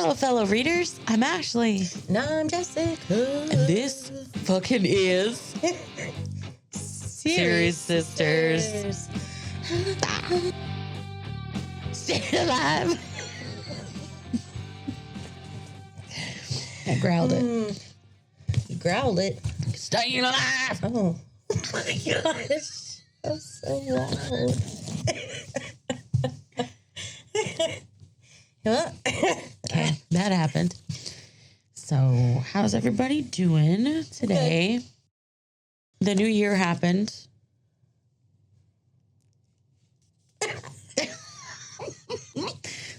Hello, fellow readers. I'm Ashley. No, I'm Jessica. And this fucking is Seriez Sisterz. Stay alive. I growled it. You growled it. Staying alive. Oh my gosh. That's so loud. Okay, that happened. So, how's everybody doing today? Good. The new year happened.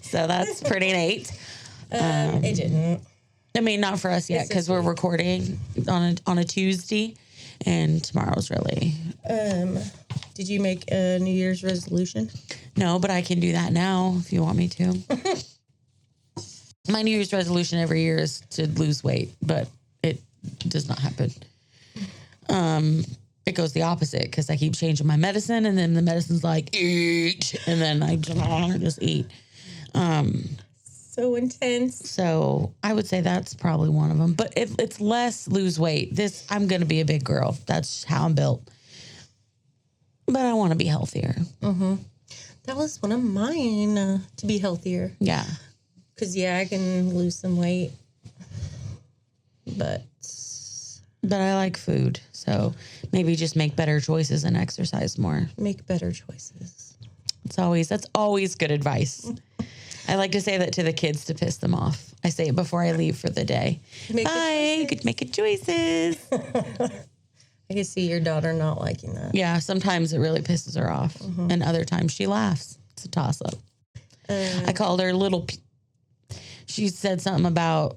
So that's pretty neat. It didn't. I mean, not for us yet because we're recording on a Tuesday, and tomorrow's really. Did you make a New Year's resolution? No, but I can do that now if you want me to. My New Year's resolution every year is to lose weight, but it does not happen. It goes the opposite because I keep changing my medicine, and then the medicine's like, eat, and then I just eat. So intense. So I would say that's probably one of them. But if it's less lose weight, I'm going to be a big girl. That's how I'm built. But I want to be healthier. Mm-hmm. That was one of mine, to be healthier. Yeah. Because, I can lose some weight. But I like food. So maybe just make better choices and exercise more. Make better choices. That's always good advice. I like to say that to the kids to piss them off. I say it before I leave for the day. Bye. Good making choices. I can see your daughter not liking that. Yeah, sometimes it really pisses her off. Mm-hmm. And other times she laughs. It's a toss-up. I called her she said something about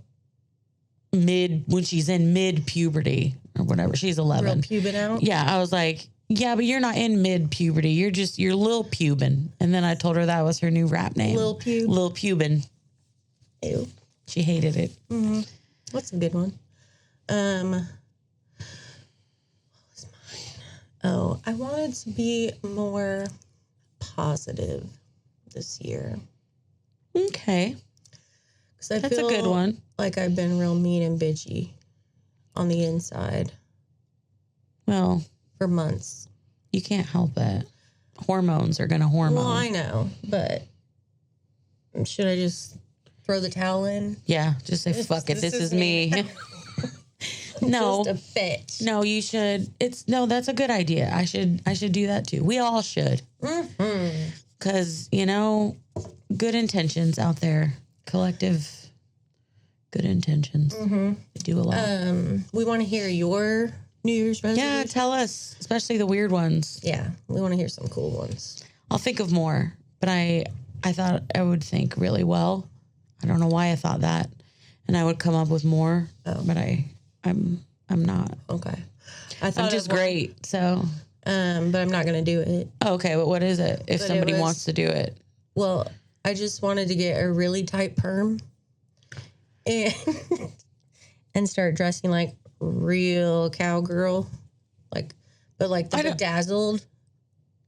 when she's in mid-puberty or whatever. She's 11. Real pubin out? Yeah, I was like, yeah, but you're not in mid-puberty. You're Lil Pubin. And then I told her that was her new rap name. Lil Pub? Lil Pubin. Ew. She hated it. Mm-hmm. That's a good one. What was mine? Oh, I wanted to be more positive this year. Okay. That's a good one. Like I've been real mean and bitchy on the inside. Well, for months. You can't help it. Hormones are going to hormone. Well, I know, but should I just throw the towel in? Yeah, just say, fuck it, this is me. No. Just a bitch. No, you should. That's a good idea. I should do that too. We all should. Mm-hmm. Because, good intentions out there. Collective good intentions. Mm-hmm. They do a lot. We want to hear your New Year's resolution. Yeah, tell us, especially the weird ones. Yeah, we want to hear some cool ones. I'll think of more, but I thought I would think really well. I don't know why I thought that, and I would come up with more. Oh. But I'm not. Okay. I'm just great. So. But I'm not going to do it. Okay, but what is it? If somebody wants to do it. Well, I just wanted to get a really tight perm and start dressing like real cowgirl, like the bedazzled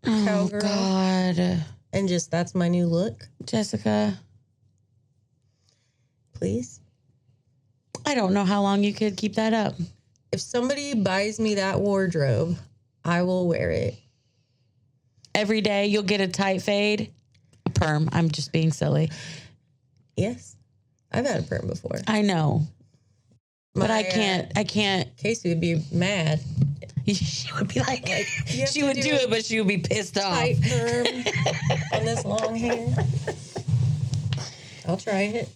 cowgirl. Oh God! And that's my new look, Jessica. Please. I don't know how long you could keep that up. If somebody buys me that wardrobe, I will wear it every day. You'll get a tight fade, a perm. I'm just being silly. Yes, I've had a perm before. I know. But I can't. Casey would be mad. She would be like she would do it, but she would be pissed off. Tight perm on this long hair. I'll try it.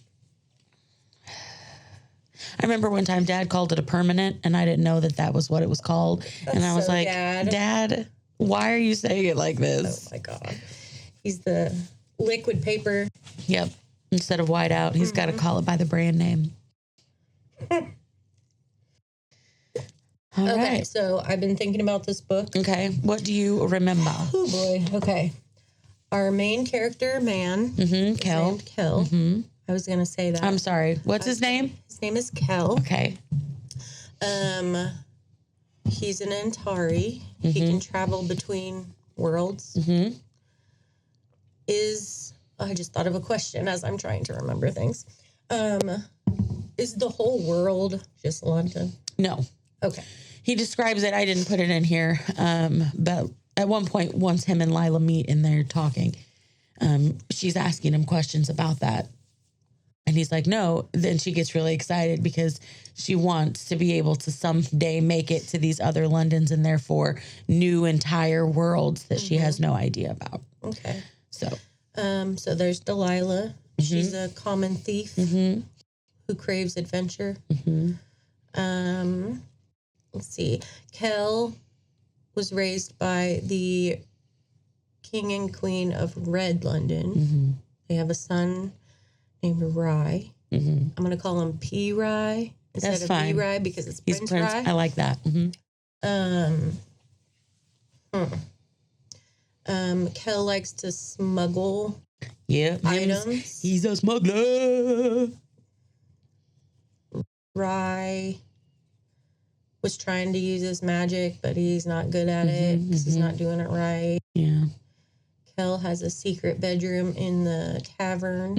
I remember one time Dad called it a permanent, and I didn't know that was what it was called. And I was like, Dad, why are you saying it like this? Oh, my God. He's the liquid paper. Yep. Instead of white out, he's got to call it by the brand name. All right. So I've been thinking about this book. Okay. What do you remember? Oh, boy. Okay. Our main character, man. Mm-hmm. Kell. Kell. Mm-hmm. I was going to say that. I'm sorry. What's his name? His name is Kell. Okay. He's an Antari. Mm-hmm. He can travel between worlds. Mm-hmm. I just thought of a question as I'm trying to remember things. Is the whole world just London? No. Okay. He describes it. I didn't put it in here. But at one point, once him and Lila meet and they're talking, she's asking him questions about that. And he's like, no. Then she gets really excited because she wants to be able to someday make it to these other Londons and therefore new entire worlds that she has no idea about. Okay. So there's Delilah. She's a common thief who craves adventure. Let's see. Kell was raised by the king and queen of Red London. They have a son named Rye. I'm going to call him P. Rye instead of B. Rye because it's Prince Rye. I like that. Kell likes to smuggle items. He's a smuggler. Rye was trying to use his magic, but he's not good at it because he's not doing it right. Yeah. Kell has a secret bedroom in the cavern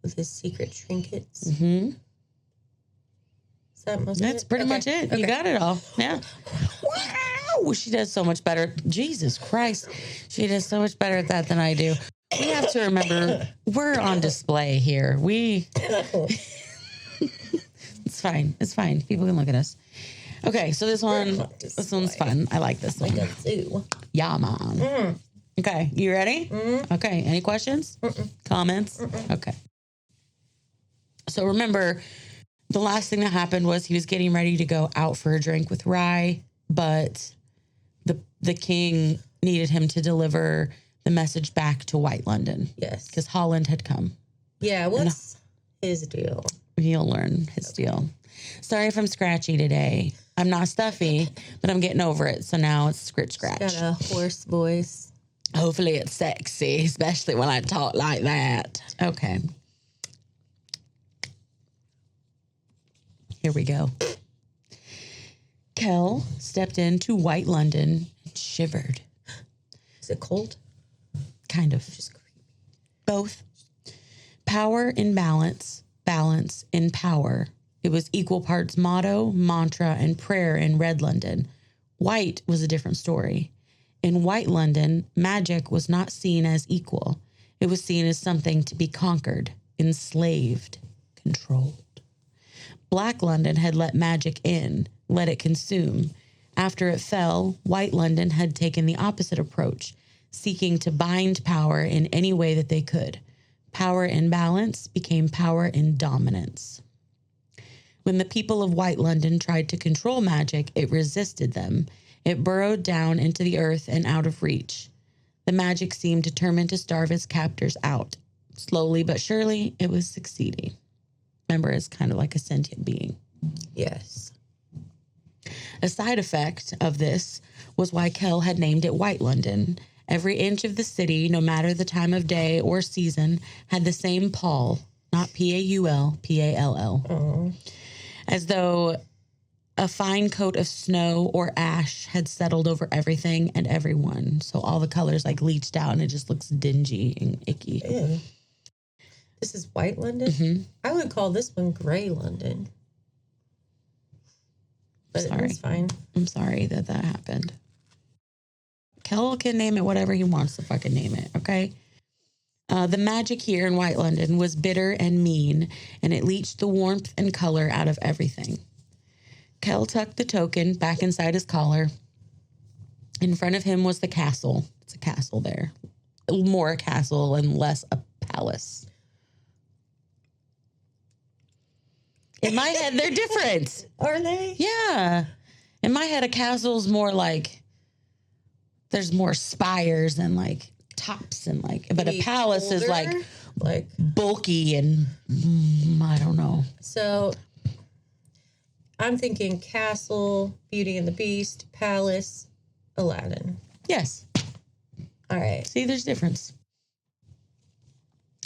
with his secret trinkets. Is that most That's of it? pretty much it. You got it all. Yeah. Wow. She does so much better. Jesus Christ. She does so much better at that than I do. We have to remember we're on display here. It's fine. It's fine. People can look at us. Okay, so this one's fun. I like this one. Like a zoo. Yeah, Mom. Okay, you ready? Okay, any questions? Comments? Okay. So remember, the last thing that happened was he was getting ready to go out for a drink with Rye, but the king needed him to deliver the message back to White London. Yes. Because Holland had come. Yeah, what's his deal? He'll learn his deal. Sorry if I'm scratchy today. I'm not stuffy, but I'm getting over it. So now it's scratch. Got a hoarse voice. Hopefully it's sexy, especially when I talk like that. Okay. Here we go. Kell stepped into White London and shivered. Is it cold? Kind of. Just creepy. Both. Power in balance, balance in power. It was equal parts motto, mantra, and prayer in Red London. White was a different story. In White London, magic was not seen as equal. It was seen as something to be conquered, enslaved, controlled. Black London had let magic in, let it consume. After it fell, White London had taken the opposite approach, seeking to bind power in any way that they could. Power in balance became power in dominance. When the people of White London tried to control magic, it resisted them. It burrowed down into the earth and out of reach. The magic seemed determined to starve its captors out. Slowly but surely, it was succeeding. Remember, it's kind of like a sentient being. Yes. A side effect of this was why Kell had named it White London. Every inch of the city, no matter the time of day or season, had the same pall, not P-A-U-L, P-A-L-L. Oh. As though a fine coat of snow or ash had settled over everything and everyone. So all the colors like leached out and it just looks dingy and icky. Ew. This is White London? I would call this one Gray London. But it's fine. I'm sorry that happened. Kell can name it whatever he wants to fucking name it, okay? The magic here in White London was bitter and mean, and it leached the warmth and color out of everything. Kell tucked the token back inside his collar. In front of him was the castle. It's a castle there. More a castle and less a palace. In my head, they're different. Are they? Yeah. In my head, a castle's more like there's more spires and like tops and like, but a palace is like bulky and I don't know. So I'm thinking castle, Beauty and the Beast, palace, Aladdin. Yes. All right. See, there's difference.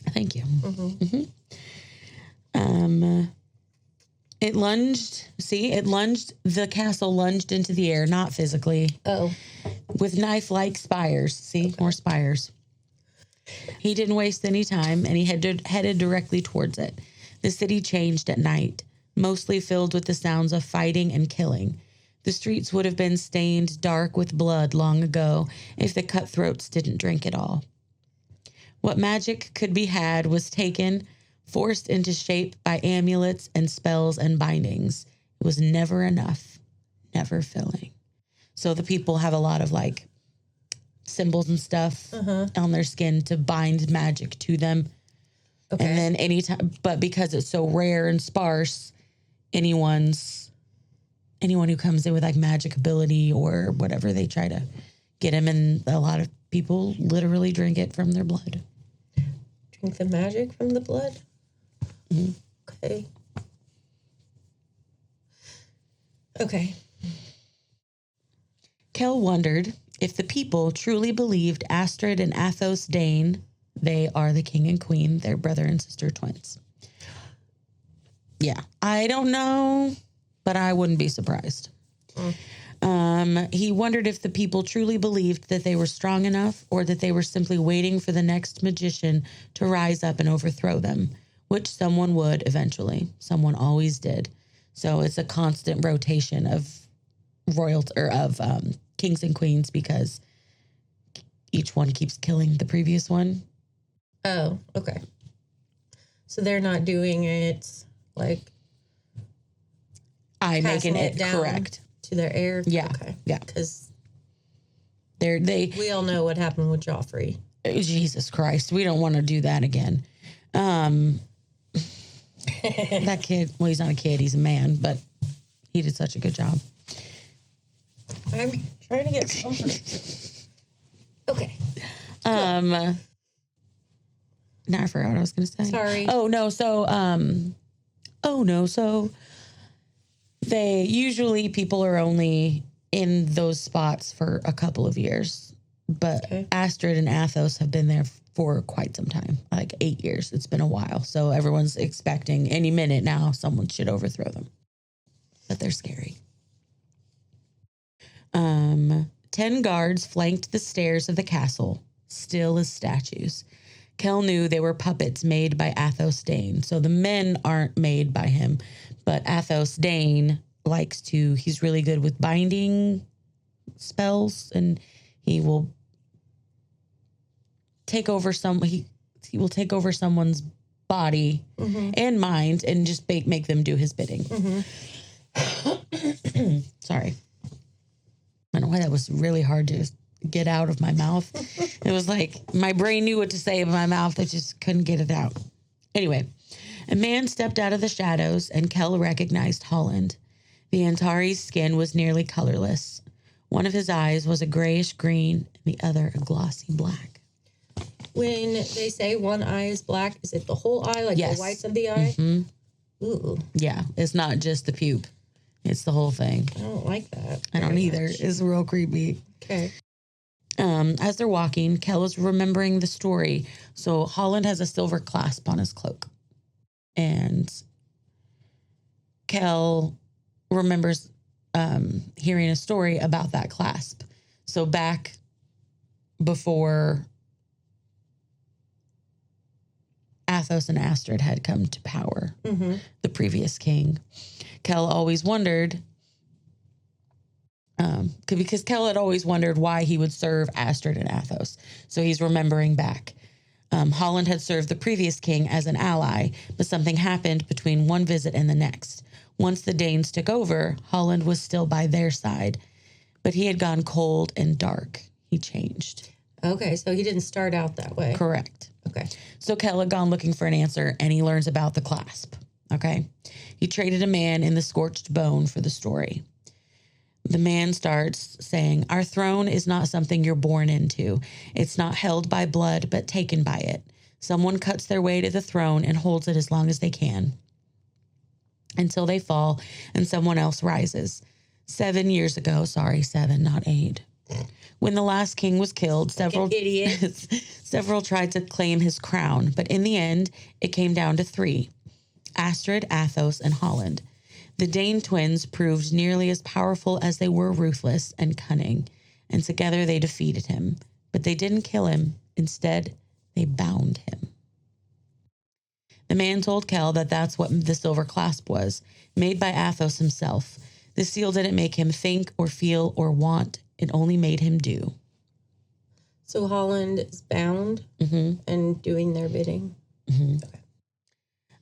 Thank you. It lunged. See, the castle lunged into the air, not physically. Oh. With knife-like spires. See, more spires. He didn't waste any time, and he headed directly towards it. The city changed at night, mostly filled with the sounds of fighting and killing. The streets would have been stained dark with blood long ago if the cutthroats didn't drink it all. What magic could be had was taken, forced into shape by amulets and spells and bindings. It was never enough, never filling. So the people have a lot of like symbols and stuff on their skin to bind magic to them. Okay. And then anytime, but because it's so rare and sparse, anyone who comes in with like magic ability or whatever, they try to get him. And a lot of people literally drink it from their blood. Drink the magic from the blood? Mm-hmm. Okay. Okay. Kell wondered if the people truly believed Astrid and Athos Dane, they are the king and queen, they're brother and sister twins. Yeah, I don't know, but I wouldn't be surprised. He wondered if the people truly believed that they were strong enough or that they were simply waiting for the next magician to rise up and overthrow them, which someone would eventually. Someone always did. So it's a constant rotation of royalty or of kings and queens because each one keeps killing the previous one. Oh, okay. So they're not doing it like I'm making it correct to their heir. Yeah, okay. Yeah, because we all know what happened with Joffrey. Jesus Christ, we don't want to do that again. That kid, well, he's not a kid, he's a man, but he did such a good job. I'm trying to get comfort. Okay. Now I forgot what I was going to say. Sorry. So they usually people are only in those spots for a couple of years, but Astrid and Athos have been there for quite some time, like 8 years. It's been a while. So everyone's expecting any minute now someone should overthrow them, but they're scary. 10 guards flanked the stairs of the castle, still as statues. Kell knew they were puppets made by Athos Dane. So the men aren't made by him, but Athos Dane he's really good with binding spells, and he will take over he will take over someone's body and mind and just make them do his bidding. Sorry. I don't know why that was really hard to get out of my mouth. It was like my brain knew what to say, but my mouth, I just couldn't get it out. Anyway, a man stepped out of the shadows and Kell recognized Holland. The Antari's skin was nearly colorless. One of his eyes was a grayish green and the other a glossy black. When they say one eye is black, is it the whole eye, like the whites of the eye? Mm-hmm. Ooh. Yeah, it's not just the pube. It's the whole thing. I don't like that. I don't either. Much. It's real creepy. Okay. As they're walking, Kell is remembering the story. So Holland has a silver clasp on his cloak. And Kell remembers hearing a story about that clasp. So back before Athos and Astrid had come to power, the previous king, Kell always wondered, because Kell had always wondered why he would serve Astrid and Athos. So he's remembering back. Holland had served the previous king as an ally, but something happened between one visit and the next. Once the Danes took over, Holland was still by their side, but he had gone cold and dark. He changed. Okay, so he didn't start out that way. Correct. Okay. So Kell had gone looking for an answer, and he learns about the clasp. Okay. He traded a man in the scorched bone for the story. The man starts saying, "Our throne is not something you're born into. It's not held by blood, but taken by it. Someone cuts their way to the throne and holds it as long as they can, until they fall and someone else rises. 7 years ago, 7, not 8. When the last king was killed, several tried to claim his crown, but in the end, it came down to 3. Astrid, Athos, and Holland. The Dane twins proved nearly as powerful as they were ruthless and cunning, and together they defeated him. But they didn't kill him. Instead, they bound him. The man told Kell that that's what the silver clasp was, made by Athos himself. The seal didn't make him think or feel or want. It only made him do. So Holland is bound and doing their bidding. Okay.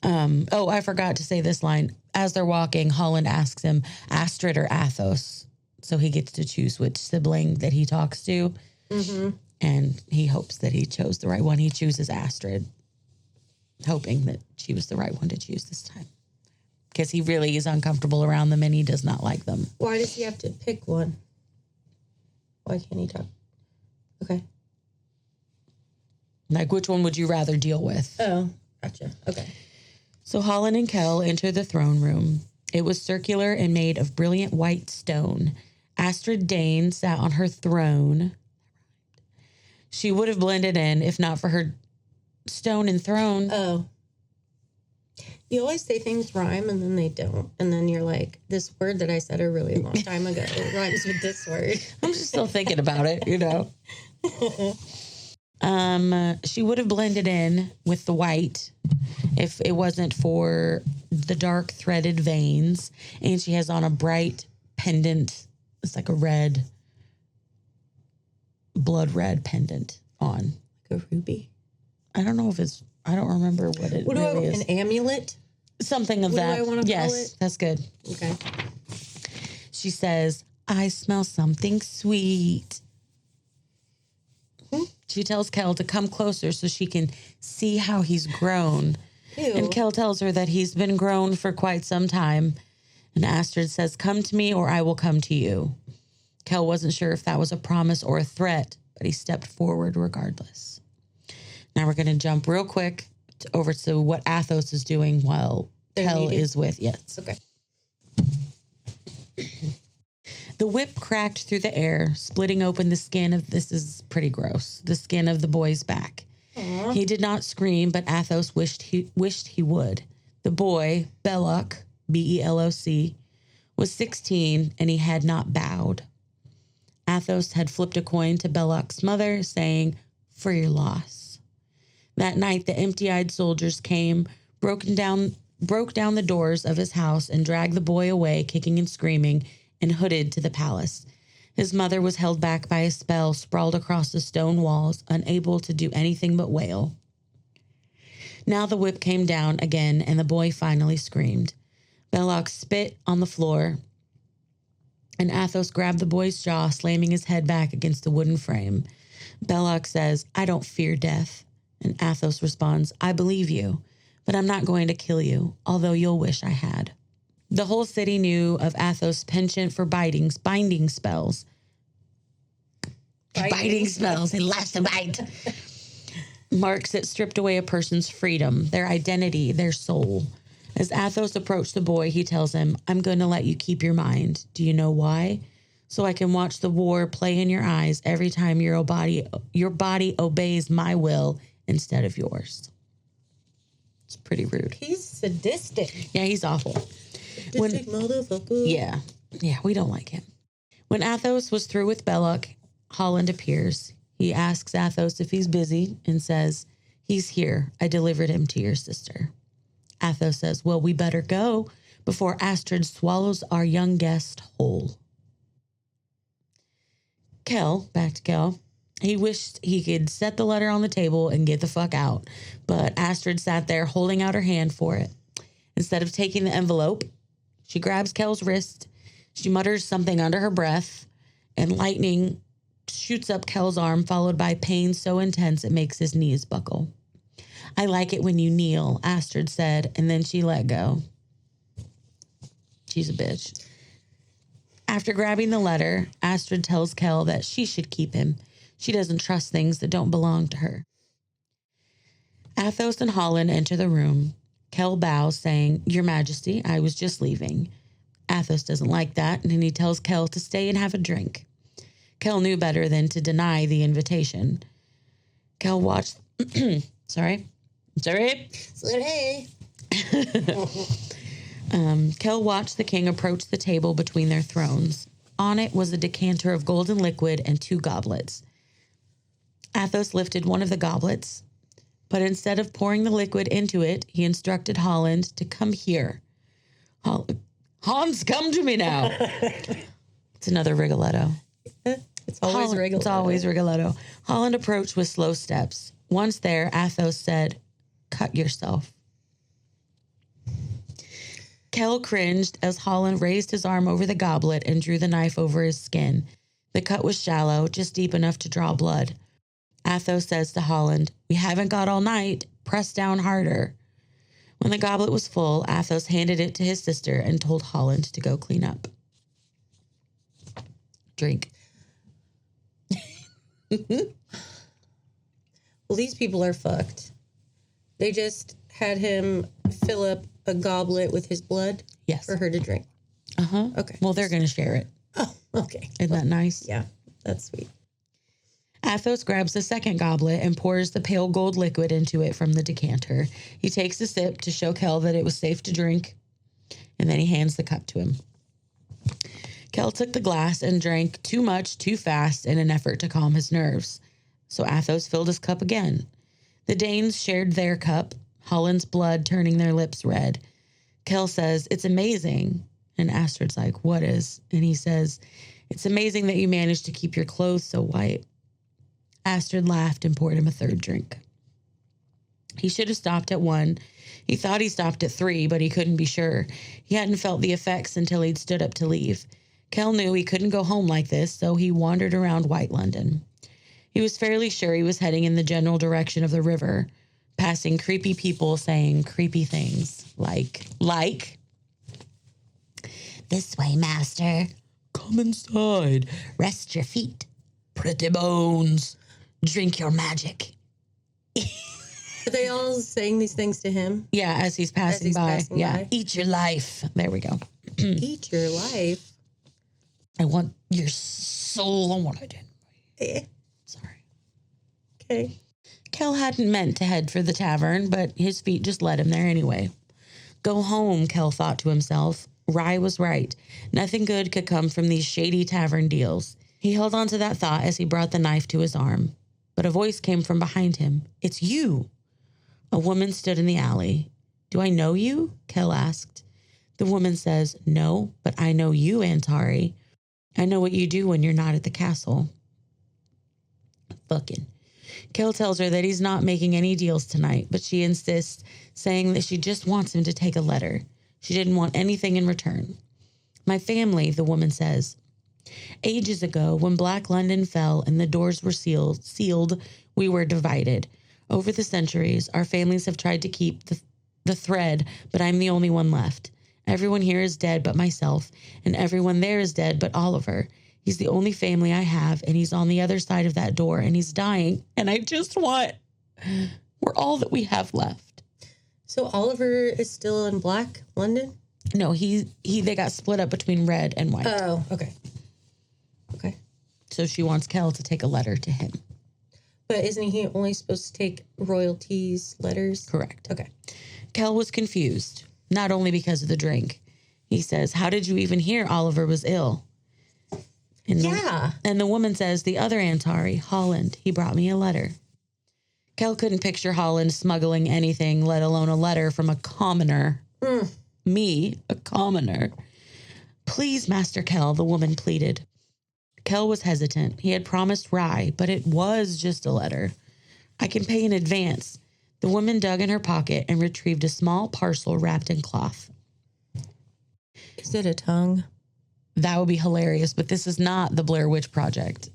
I forgot to say this line. As they're walking, Holland asks him, Astrid or Athos? So he gets to choose which sibling that he talks to. And he hopes that he chose the right one. He chooses Astrid, hoping that she was the right one to choose this time. Because he really is uncomfortable around them and he does not like them. Why does he have to pick one? Why can't he talk? Okay. Like, which one would you rather deal with? Oh, gotcha. Okay. So Holland and Kell enter the throne room. It was circular and made of brilliant white stone. Astrid Dane sat on her throne. She would have blended in if not for her stone and throne. Oh. You always say things rhyme and then they don't. And then you're like, this word that I said a really long time ago rhymes with this word. I'm just still thinking about it, you know. She would have blended in with the white if it wasn't for the dark threaded veins. And she has on a bright pendant. It's like a red, blood red pendant on. Like a ruby? I don't know if it's, I don't remember what it really is. An amulet? Something of what that. Do I want to yes, call it? That's good. Okay. She says, I smell something sweet. She tells Kell to come closer so she can see how he's grown. Ew. And Kell tells her that he's been grown for quite some time. And Astrid says, come to me or I will come to you. Kell wasn't sure if that was a promise or a threat, but he stepped forward regardless. Now we're going to jump real quick over to what Athos is doing while Kell is with. Yes. Okay. The whip cracked through the air, splitting open the skin of, this is pretty gross, the skin of the boy's back. Aww. He did not scream, but Athos wished he would. The boy, Belloc, Beloc, was 16 and he had not bowed. Athos had flipped a coin to Belloc's mother, saying, for your loss. That night, the empty-eyed soldiers came, broke down the doors of his house and dragged the boy away, kicking and screaming, and hooded to the palace. His mother was held back by a spell, sprawled across the stone walls, unable to do anything but wail. Now the whip came down again, and the boy finally screamed. Belloc spit on the floor, and Athos grabbed the boy's jaw, slamming his head back against the wooden frame. Belloc says, I don't fear death. And Athos responds, I believe you, but I'm not going to kill you, although you'll wish I had. The whole city knew of Athos' penchant for binding spells. Biting spells. He loves to bite. Marks that stripped away a person's freedom, their identity, their soul. As Athos approached the boy, he tells him, I'm going to let you keep your mind. Do you know why? So I can watch the war play in your eyes every time your body obeys my will instead of yours. It's pretty rude. He's sadistic. Yeah, he's awful. Sadistic motherfucker. Yeah, we don't like him. When Athos was through with Belloc, Holland appears. He asks Athos if he's busy and says, he's here. I delivered him to your sister. Athos says, well, we better go before Astrid swallows our young guest whole. Back to Kell. He wished he could set the letter on the table and get the fuck out, but Astrid sat there holding out her hand for it. Instead of taking the envelope, she grabs Kell's wrist. She mutters something under her breath, and lightning shoots up Kell's arm, followed by pain so intense it makes his knees buckle. I like it when you kneel, Astrid said, and then she let go. She's a bitch. After grabbing the letter, Astrid tells Kell that she should keep him. She doesn't trust things that don't belong to her. Athos and Holland enter the room. Kell bows, saying, Your Majesty, I was just leaving. Athos doesn't like that, and he tells Kell to stay and have a drink. Kell knew better than to deny the invitation. Kell watched... Sorry. Kell watched the king approach the table between their thrones. On it was a decanter of golden liquid and 2 goblets. Athos lifted one of the goblets. But instead of pouring the liquid into it, he instructed Holland to come here. Hans, come to me now. It's another Rigoletto. It's always Rigoletto. It's always Rigoletto. Holland approached with slow steps. Once there, Athos said, cut yourself. Kell cringed as Holland raised his arm over the goblet and drew the knife over his skin. The cut was shallow, just deep enough to draw blood. Athos says to Holland, we haven't got all night. Press down harder. When the goblet was full, Athos handed it to his sister and told Holland to go clean up. Drink. Well, these people are fucked. They just had him fill up a goblet with his blood for her to drink. Uh-huh. Okay. Well, they're going to share it. Oh, okay. Isn't that nice? Yeah, that's sweet. Athos grabs the second goblet and pours the pale gold liquid into it from the decanter. He takes a sip to show Kell that it was safe to drink, and then he hands the cup to him. Kell took the glass and drank too much too fast in an effort to calm his nerves. So Athos filled his cup again. The Danes shared their cup, Holland's blood turning their lips red. Kell says, it's amazing. And Astrid's like, what is? And he says, it's amazing that you managed to keep your clothes so white. Astrid laughed and poured him a third drink. He should have stopped at 1. He thought he stopped at 3, but he couldn't be sure. He hadn't felt the effects until he'd stood up to leave. Kell knew he couldn't go home like this, so he wandered around White London. He was fairly sure he was heading in the general direction of the river, passing creepy people saying creepy things like, this way, master. Come inside. Rest your feet. Pretty bones. Drink your magic. Are they all saying these things to him? Yeah, as he's passing by. Eat your life. There we go. Eat your life? I want your soul on what I did. Sorry. Okay. Kell hadn't meant to head for the tavern, but his feet just led him there anyway. Go home, Kell thought to himself. Rye was right. Nothing good could come from these shady tavern deals. He held on to that thought as he brought the knife to his arm. But a voice came from behind him. It's you. A woman stood in the alley. Do I know you? Kell asked. The woman says, no, but I know you, Antari. I know what you do when you're not at the castle. Fucking. Kell tells her that he's not making any deals tonight, but she insists, saying that she just wants him to take a letter. She didn't want anything in return. My family, the woman says. Ages ago, when Black London fell and the doors were sealed, we were divided. Over the centuries, our families have tried to keep the thread, but I'm the only one left. Everyone here is dead but myself, and everyone there is dead but Oliver. He's the only family I have, and he's on the other side of that door, and he's dying, and I just want... We're all that we have left. So Oliver is still in Black London? No, they got split up between red and white. Oh, okay. Okay. So she wants Kell to take a letter to him. But isn't he only supposed to take royalties letters? Correct. Okay. Kell was confused, not only because of the drink. He says, how did you even hear Oliver was ill? And the woman says, the other Antari, Holland, he brought me a letter. Kell couldn't picture Holland smuggling anything, let alone a letter from a commoner. Me, a commoner. Please, Master Kell, the woman pleaded. Kell was hesitant. He had promised Rye, but it was just a letter. I can pay in advance. The woman dug in her pocket and retrieved a small parcel wrapped in cloth. Is it a tongue? That would be hilarious, but this is not the Blair Witch Project.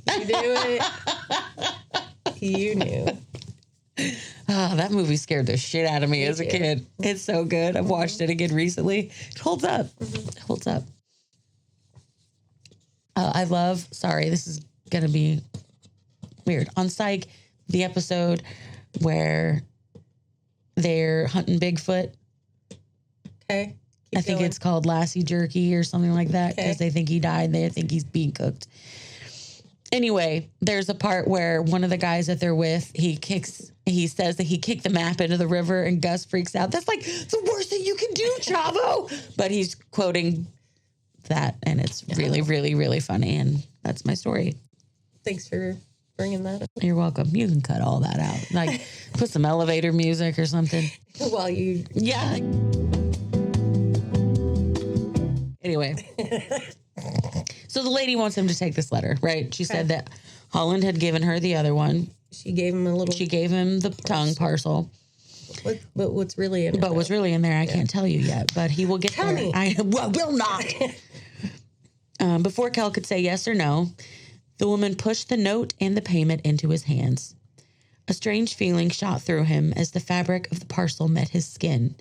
You knew it. You knew. Oh, that movie scared the shit out of me as a kid. It's so good. I've watched it again recently. It holds up. It holds up. This is going to be weird. On Psych, the episode where they're hunting Bigfoot. Okay. I think it's called Lassie Jerky or something like that because they think he died. They think he's being cooked. Anyway, there's a part where one of the guys that they're with, he says that he kicked the map into the river and Gus freaks out. That's like the worst thing you can do, Chavo. But he's quoting that and it's really, really, really funny. And that's my story. Thanks for bringing that up. You're welcome. You can cut all that out. Like, put some elevator music or something. While you... Yeah. Anyway. So the lady wants him to take this letter, right? She said that Holland had given her the other one. She gave him She gave him the tongue parcel. But what's really in it? But what's really in there, I can't tell you yet. But he will get Tell there. me. I will not. Before Kell could say yes or no, the woman pushed the note and the payment into his hands. A strange feeling shot through him as the fabric of the parcel met his skin.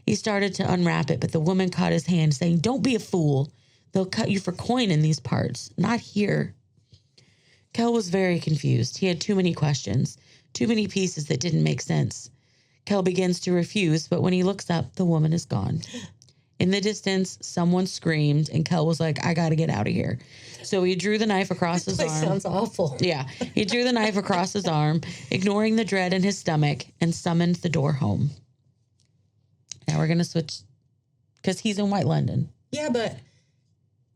He started to unwrap it, but the woman caught his hand, saying, "Don't be a fool. They'll cut you for coin in these parts. Not here." Kell was very confused. He had too many questions, too many pieces that didn't make sense. Kell begins to refuse, but when he looks up, the woman is gone. In the distance, someone screamed, and Kell was like, "I got to get out of here." So he drew the knife across his arm. Sounds awful. Yeah. He drew the knife across his arm, ignoring the dread in his stomach, and summoned the door home. Now we're going to switch, because he's in White London. Yeah, but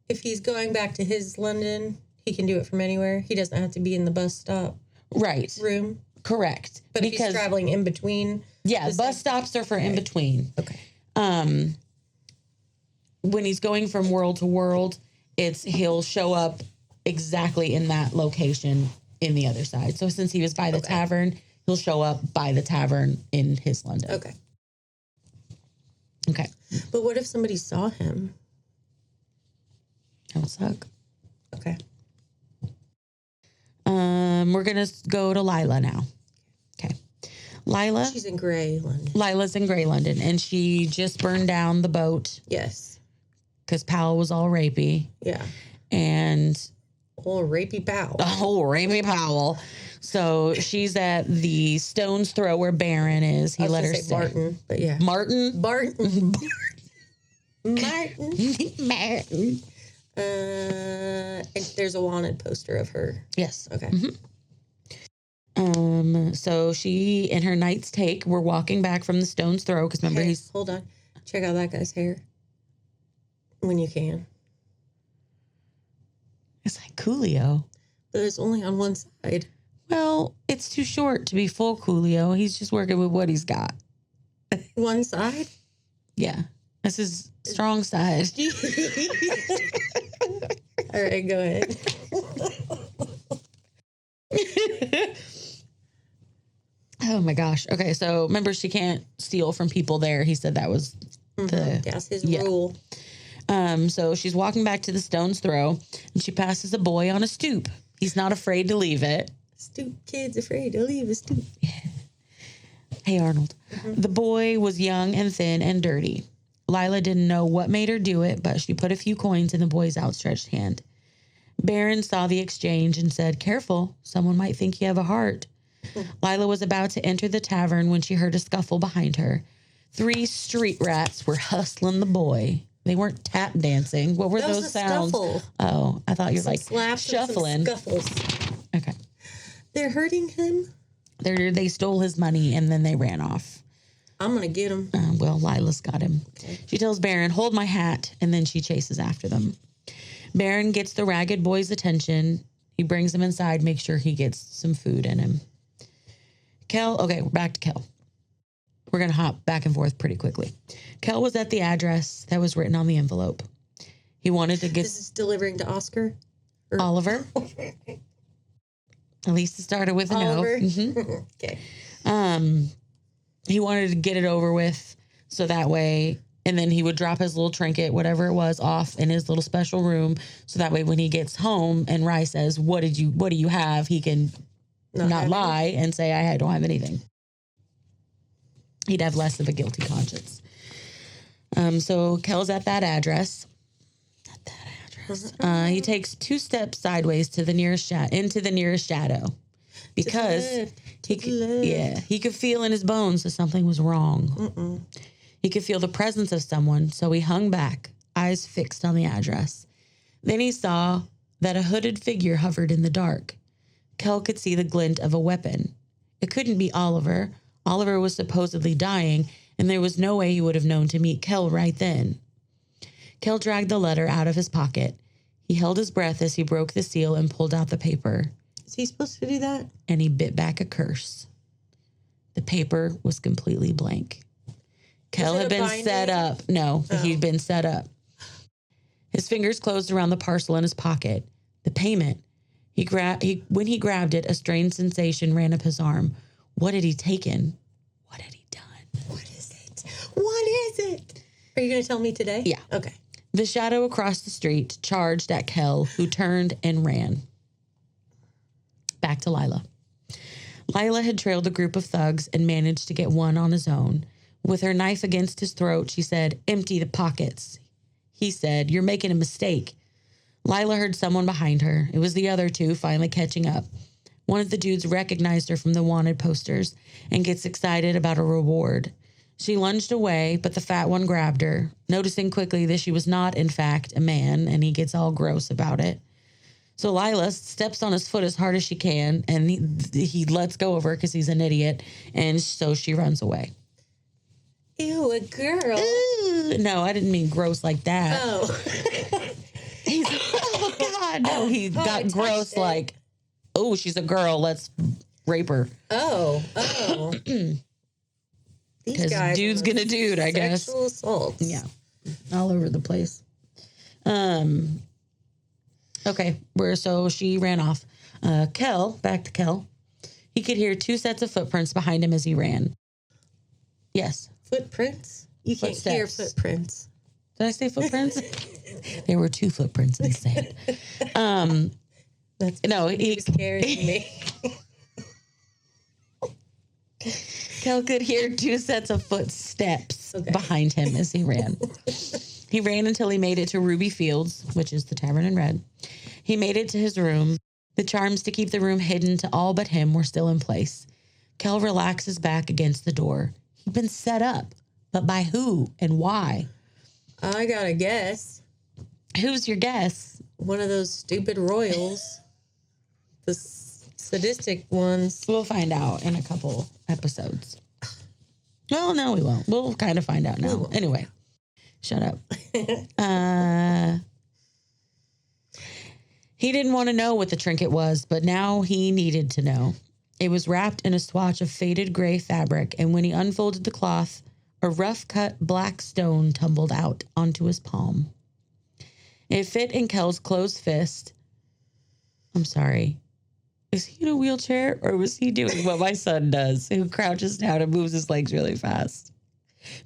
if he's going back to his London, he can do it from anywhere. He doesn't have to be in the bus stop room. Correct. But if he's traveling in between. Yeah, bus stops are for in between. Okay. When he's going from world to world, he'll show up exactly in that location in the other side. So since he was by the tavern, he'll show up by the tavern in his London. Okay. Okay. But what if somebody saw him? That would suck. Okay. We're going to go to Lila now. Okay. Lila. She's in Grey London. Lila's in Grey London, and she just burned down the boat. Yes. Because Powell was all rapey. Yeah. And... Oh, rapey Powell. Oh, rapey Powell. So she's at the stone's throw where Baron is. He let her stay. Martin, but yeah. Martin? Martin. Martin. And there's a wanted poster of her. Yes. Okay. Mm-hmm. So she, in her night's take, we're walking back from the stone's throw, because remember he's... Hold on. Check out that guy's hair. When you can. It's like Coolio. But it's only on one side. Well, it's too short to be full Coolio. He's just working with what he's got. One side? Yeah. That's his strong side. All right, go ahead. Oh my gosh. Okay, so remember she can't steal from people there. He said that was that's his rule. So she's walking back to the stone's throw, and she passes a boy on a stoop. He's not afraid to leave it. Stoop kid's afraid to leave a stoop. Yeah. Hey, Arnold. The boy was young and thin and dirty. Lila didn't know what made her do it, but she put a few coins in the boy's outstretched hand. Baron saw the exchange and said, "Careful, someone might think you have a heart." Lila was about to enter the tavern when she heard a scuffle behind her. 3 street rats were hustling the boy. They weren't tap dancing. What were those sounds? Scuffle. Oh, I thought you were like shuffling. Scuffles. Okay. They're hurting him? They stole his money and then they ran off. I'm going to get him. Well, Lila's got him. Okay. She tells Baron, "Hold my hat," and then she chases after them. Baron gets the ragged boy's attention. He brings him inside, makes sure he gets some food in him. Kell, okay, we're back to Kell. We're going to hop back and forth pretty quickly. Kell was at the address that was written on the envelope. He wanted to get... This is delivering to Oscar? Or Oliver. At least it started with an Oliver. O. Mm-hmm. Okay. He wanted to get it over with so that way, and then he would drop his little trinket, whatever it was, off in his little special room. So that way when he gets home and Rye says, what do you have? He can not lie and say, I don't have anything. He'd have less of a guilty conscience. So Kell's at that address. He takes 2 steps sideways to the nearest into the nearest shadow, because he could feel in his bones that something was wrong. He could feel the presence of someone, so he hung back, eyes fixed on the address. Then he saw that a hooded figure hovered in the dark. Kell could see the glint of a weapon. It couldn't be Oliver. Oliver was supposedly dying, and there was no way he would have known to meet Kell right then. Kell dragged the letter out of his pocket. He held his breath as he broke the seal and pulled out the paper. Is he supposed to do that? And he bit back a curse. The paper was completely blank. Kell had been set up. No, he'd been set up. His fingers closed around the parcel in his pocket. The payment. When he grabbed it, a strange sensation ran up his arm. What had he taken? What had he done? What is it? What is it? Are you going to tell me today? Yeah. Okay. The shadow across the street charged at Kell, who turned and ran. Back to Lila. Lila had trailed a group of thugs and managed to get one on his own. With her knife against his throat, she said, "Empty the pockets." He said, "You're making a mistake." Lila heard someone behind her. It was the other two finally catching up. One of the dudes recognized her from the wanted posters and gets excited about a reward. She lunged away, but the fat one grabbed her, noticing quickly that she was not, in fact, a man, and he gets all gross about it. So Lila steps on his foot as hard as she can, and he lets go of her because he's an idiot, and so she runs away. Ew, a girl. Ooh, no, I didn't mean gross like that. Oh. Oh, God. No, he got gross like, oh, she's a girl. Let's rape her. Oh. Because dude's gonna dude, I guess. Sexual assaults. Yeah. All over the place. Okay. So she ran off. Back to Kell. He could hear two sets of footprints behind him as he ran. Yes. Footprints? You can't hear footprints. Did I say footprints? There were two footprints in the sand. He was carrying me. Kell could hear two sets of footsteps behind him as he ran. He ran until he made it to Ruby Fields, which is the Tavern in Red. He made it to his room. The charms to keep the room hidden to all but him were still in place. Kell relaxes back against the door. He'd been set up, but by who and why? I got a guess. Who's your guess? One of those stupid royals. The sadistic ones. We'll find out in a couple episodes. Well, no, we won't. We'll kind of find out now. Anyway, shut up. He didn't want to know what the trinket was, but now he needed to know. It was wrapped in a swatch of faded gray fabric, and when he unfolded the cloth, a rough-cut black stone tumbled out onto his palm. It fit in Kell's closed fist. I'm sorry. Is he in a wheelchair, or was he doing what my son does, who crouches down and moves his legs really fast?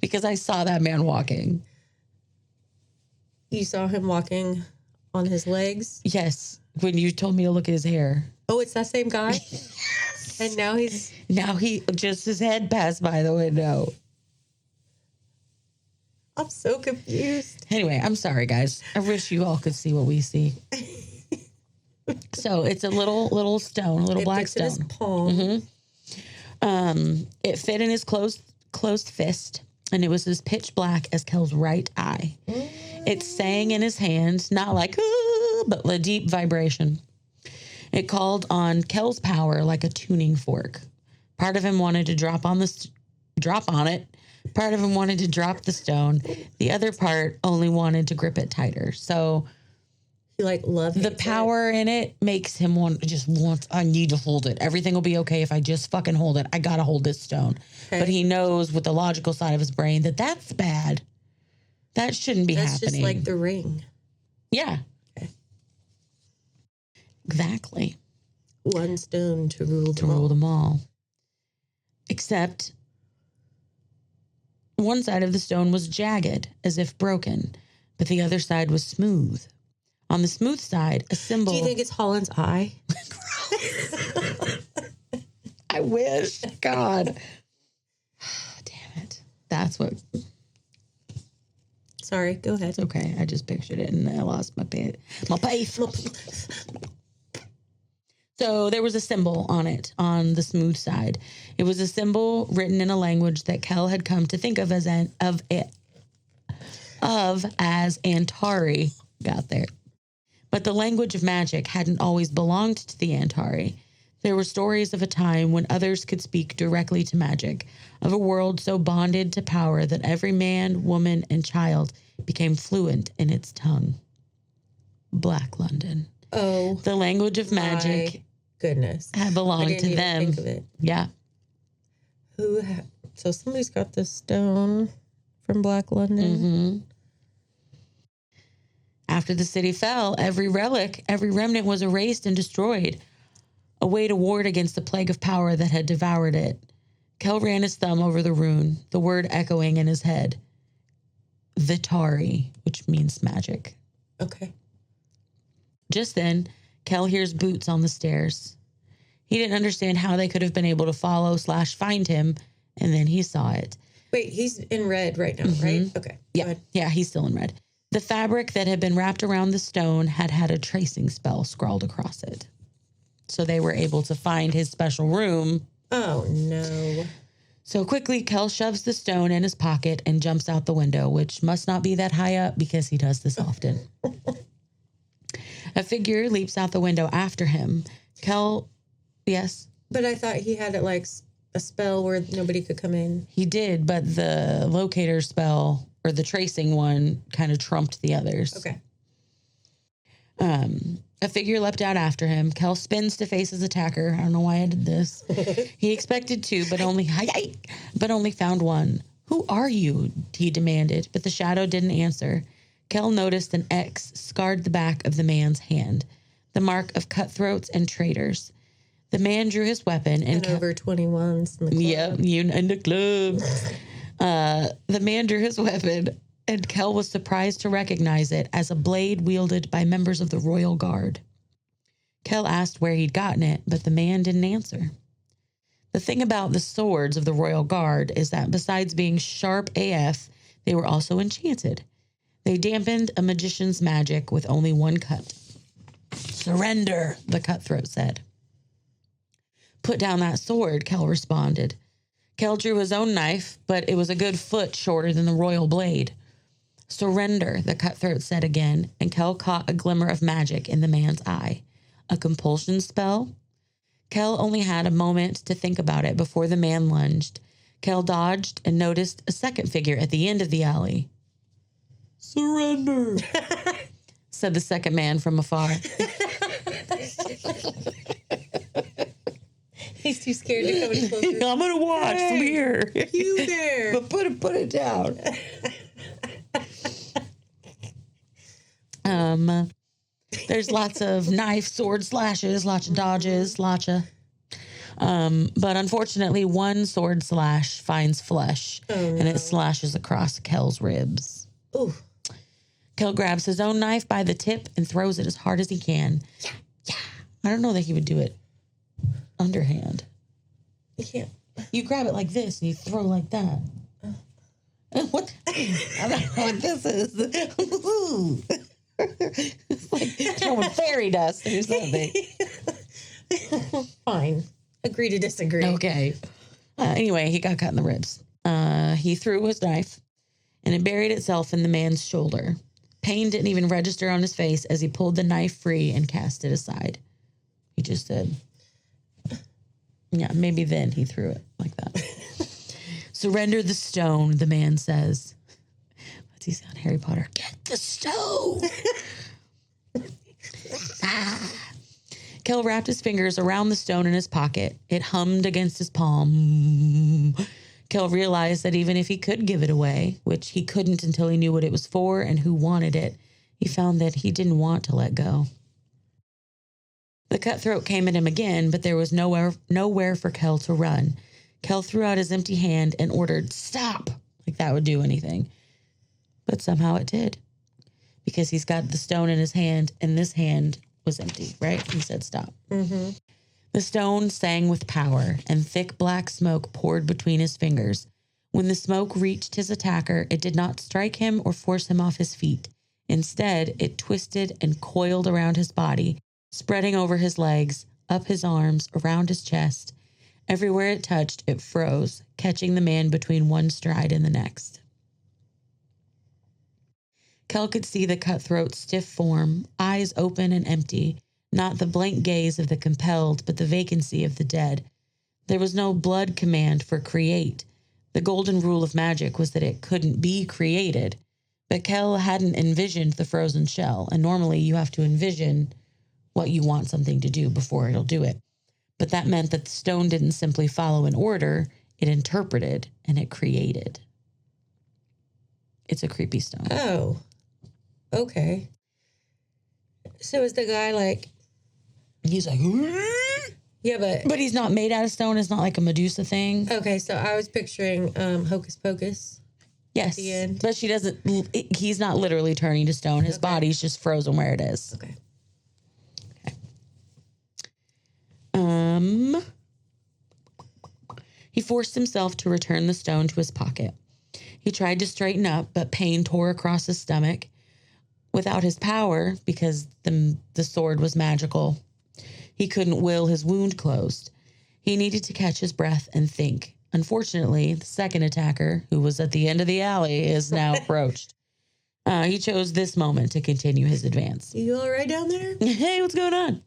Because I saw that man walking. You saw him walking on his legs? Yes, when you told me to look at his hair. Oh, it's that same guy? And now he just his head passed by the window. I'm so confused. Anyway, I'm sorry, guys. I wish you all could see what we see. So it's a little stone, a little black stone. In his palm. Mm-hmm. It fit in his closed fist, and it was as pitch black as Kell's right eye. It sang in his hands, not like, but a deep vibration. It called on Kell's power like a tuning fork. Part of him wanted to drop on it. Part of him wanted to drop the stone. The other part only wanted to grip it tighter. So he loved the power in it makes him I need to hold it. Everything will be okay if I just fucking hold it. I got to hold this stone. Okay. But he knows with the logical side of his brain that that's bad. That shouldn't be happening. That's just like the ring. Yeah. Okay. Exactly. One stone to rule them all. Except one side of the stone was jagged, as if broken, but the other side was smooth. On the smooth side, a symbol... Do you think it's Holland's eye? I wish. God. Damn it. That's what... Sorry, go ahead. It's okay. I just pictured it and I lost my pace. So there was a symbol on it, on the smooth side. It was a symbol written in a language that Kell had come to think of as Antari. Got there. But the language of magic hadn't always belonged to the Antari. There were stories of a time when others could speak directly to magic, of a world so bonded to power that every man, woman, and child became fluent in its tongue. Black London. Oh. The language of magic goodness. had belonged I didn't to even them. think of it. Yeah. So somebody's got this stone from Black London. Mm-hmm. After the city fell, every relic, every remnant was erased and destroyed, a way to ward against the plague of power that had devoured it. Kell ran his thumb over the rune, the word echoing in his head. Vitari, which means magic. Okay. Just then, Kell hears boots on the stairs. He didn't understand how they could have been able to follow/find him, and then he saw it. Wait, he's in red right now, right? Okay. Yeah, he's still in red. The fabric that had been wrapped around the stone had had a tracing spell scrawled across it. So they were able to find his special room. Oh, no. So quickly, Kell shoves the stone in his pocket and jumps out the window, which must not be that high up because he does this often. A figure leaps out the window after him. Kell, yes? But I thought he had it like a spell where nobody could come in. He did, but the locator spell, or the tracing one, kind of trumped the others. Okay. A figure leapt out after him. Kell spins to face his attacker. I don't know why I did this. He expected two, but only found one. Who are you? He demanded, but the shadow didn't answer. Kell noticed an X scarred the back of the man's hand, the mark of cutthroats and traitors. The man drew his weapon and over 21s in the club. Yep, you in the club. The man drew his weapon, and Kell was surprised to recognize it as a blade wielded by members of the Royal Guard. Kell asked where he'd gotten it, but the man didn't answer. The thing about the swords of the Royal Guard is that besides being sharp AF, they were also enchanted. They dampened a magician's magic with only one cut. Surrender, the cutthroat said. Put down that sword, Kell responded. Kell drew his own knife, but it was a good foot shorter than the royal blade. Surrender, the cutthroat said again, and Kell caught a glimmer of magic in the man's eye. A compulsion spell? Kell only had a moment to think about it before the man lunged. Kell dodged and noticed a second figure at the end of the alley. Surrender, said the second man from afar. He's too scared to come any closer. I'm going to watch from here. You there. But put it down. There's lots of knife, sword slashes, lots of dodges, but unfortunately, one sword slash finds flesh, and it slashes across Kell's ribs. Ooh. Kell grabs his own knife by the tip and throws it as hard as he can. Yeah. I don't know that he would do it underhand. You can't. You grab it like this and you throw like that. What? I don't know what this is. It's like throwing fairy dust or something. Fine. Agree to disagree. Okay. Anyway, he got cut in the ribs. He threw his knife and it buried itself in the man's shoulder. Pain didn't even register on his face as he pulled the knife free and cast it aside. He just said, yeah, maybe then he threw it like that. Surrender the stone, the man says. What's he say on Harry Potter? Get the stone. Kell wrapped his fingers around the stone in his pocket. It hummed against his palm. Kell realized that even if he could give it away, which he couldn't until he knew what it was for and who wanted it, he found that he didn't want to let go. The cutthroat came at him again, but there was nowhere for Kell to run. Kell threw out his empty hand and ordered, "Stop!" Like that would do anything. But somehow it did. Because he's got the stone in his hand, and this hand was empty, right? He said stop. Mm-hmm. The stone sang with power, and thick black smoke poured between his fingers. When the smoke reached his attacker, it did not strike him or force him off his feet. Instead, it twisted and coiled around his body, spreading over his legs, up his arms, around his chest. Everywhere it touched, it froze, catching the man between one stride and the next. Kell could see the cutthroat's stiff form, eyes open and empty, not the blank gaze of the compelled, but the vacancy of the dead. There was no blood command for create. The golden rule of magic was that it couldn't be created. But Kell hadn't envisioned the frozen shell, and normally you have to envision what you want something to do before it'll do it. But that meant that the stone didn't simply follow an order, it interpreted and it created. It's a creepy stone. Oh, okay. So is the guy like... He's like... Yeah, But he's not made out of stone. It's not like a Medusa thing. Okay, so I was picturing Hocus Pocus. Yes. At the end. But she doesn't... He's not literally turning to stone. His body's just frozen where it is. Okay. He forced himself to return the stone to his pocket. He tried to straighten up, but pain tore across his stomach. Without his power, because the sword was magical, he couldn't will his wound closed. He needed to catch his breath and think. Unfortunately, the second attacker, who was at the end of the alley, is now approached. He chose this moment to continue his advance. You all right down there? Hey, what's going on?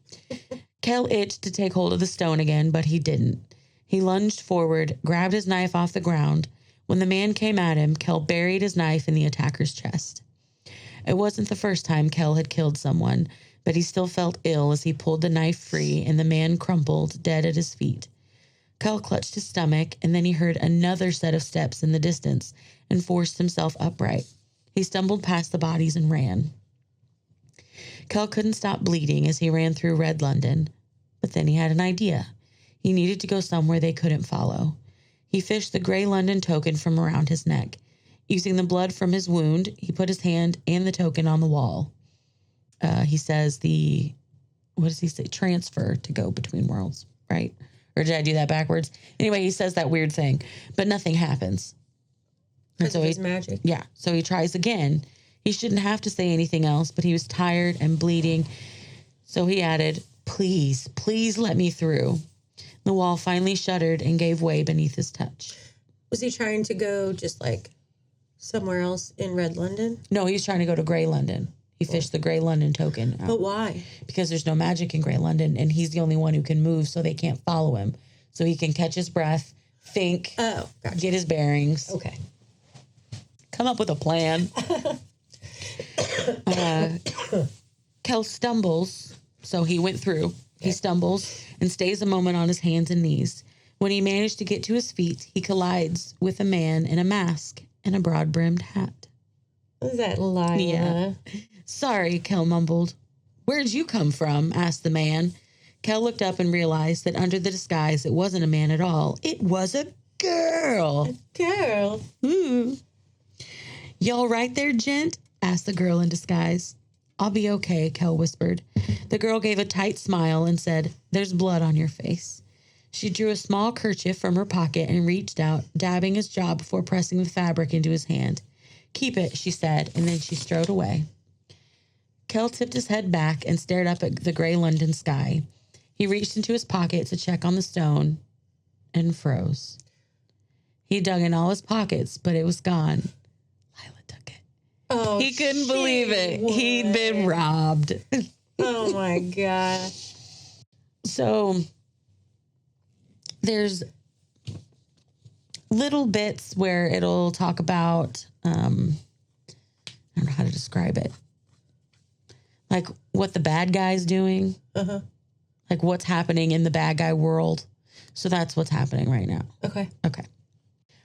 Kell itched to take hold of the stone again, but he didn't. He lunged forward, grabbed his knife off the ground. When the man came at him, Kell buried his knife in the attacker's chest. It wasn't the first time Kell had killed someone, but he still felt ill as he pulled the knife free and the man crumpled, dead at his feet. Kell clutched his stomach, and then he heard another set of steps in the distance and forced himself upright. He stumbled past the bodies and ran. Kell couldn't stop bleeding as he ran through Red London, but then he had an idea. He needed to go somewhere they couldn't follow. He fished the gray London token from around his neck. Using the blood from his wound, he put his hand and the token on the wall. He says what does he say? Transfer to go between worlds, right? Or did I do that backwards? Anyway, he says that weird thing, but nothing happens. Because of his magic. Yeah, so he tries again. He shouldn't have to say anything else, but he was tired and bleeding. So he added, please, please let me through. The wall finally shuddered and gave way beneath his touch. Was he trying to go just like somewhere else in Red London? No, he was trying to go to Grey London. He fished the Grey London token out. But why? Because there's no magic in Grey London, and he's the only one who can move, so they can't follow him. So he can catch his breath, think, gotcha. Get his bearings. Okay. Come up with a plan. Kell stumbles, so he went through. He stumbles and stays a moment on his hands and knees. When he managed to get to his feet, he collides with a man in a mask and a broad-brimmed hat. Is that Lila? Yeah. Sorry, Kell mumbled. Where'd you come from? Asked the man. Kell looked up and realized that under the disguise, it wasn't a man at all. It was a girl. A girl? Ooh. You all right there, gent? Asked the girl in disguise. I'll be okay, Kell whispered. The girl gave a tight smile and said, There's blood on your face. She drew a small kerchief from her pocket and reached out, dabbing his jaw before pressing the fabric into his hand. Keep it, she said, and then she strode away. Kell tipped his head back and stared up at the gray London sky. He reached into his pocket to check on the stone and froze. He dug in all his pockets, but it was gone. Lila took it. Oh, he couldn't believe it. Would. He'd been robbed. Oh, my gosh. So there's little bits where it'll talk about, I don't know how to describe it. Like what the bad guy's doing. Uh-huh. Like what's happening in the bad guy world. So that's what's happening right now. Okay. Okay.